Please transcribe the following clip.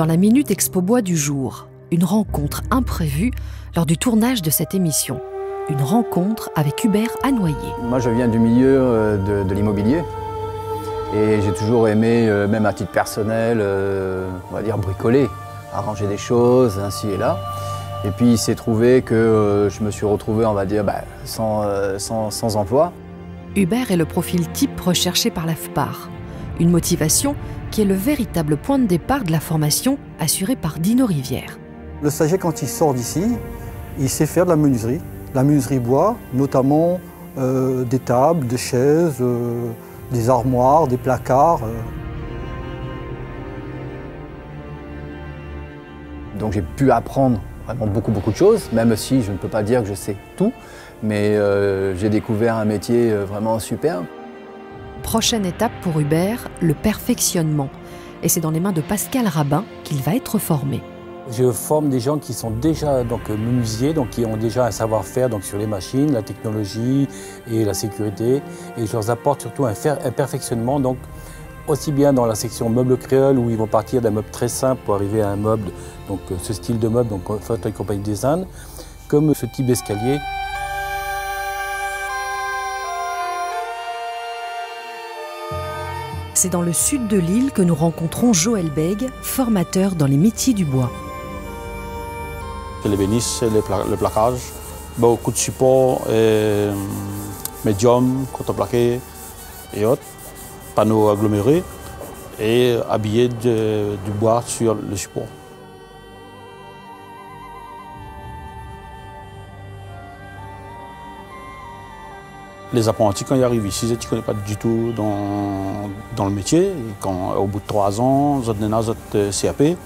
Dans la Minute Expo Bois du jour, une rencontre imprévue lors du tournage de cette émission. Une rencontre avec Hubert Anoyer. Moi, je viens du milieu de l'immobilier et j'ai toujours aimé, même à titre personnel, on va dire bricoler, arranger des choses, ainsi et là. Et puis, il s'est trouvé que je me suis retrouvé, on va dire, sans emploi. Hubert est le profil type recherché par l'AFPAR. Une motivation qui est le véritable point de départ de la formation assurée par Dino Rivière. Le stagiaire, quand il sort d'ici, il sait faire de la menuiserie bois, notamment des tables, des chaises, des armoires, des placards. Donc j'ai pu apprendre vraiment beaucoup de choses, même si je ne peux pas dire que je sais tout, mais j'ai découvert un métier vraiment superbe. Prochaine étape pour Hubert, le perfectionnement. Et c'est dans les mains de Pascal Rabin qu'il va être formé. Je forme des gens qui sont déjà menuisiers, qui ont déjà un savoir-faire sur les machines, la technologie et la sécurité. Et je leur apporte surtout un perfectionnement, aussi bien dans la section meubles créoles où ils vont partir d'un meuble très simple pour arriver à un meuble, ce style de meuble, fauteuil compagnie design, comme ce type d'escalier. C'est dans le sud de l'île que nous rencontrons Joël Bègue, formateur dans les métiers du bois. L'ébéniste, le plaquage, beaucoup de supports, médium, contreplaqué et autres, panneaux agglomérés et habillés du bois sur le support. Les apprentis, quand ils arrivent ici, ils ne connaissent pas du tout dans le métier. Au bout de 3 ans, ils ont un CAP.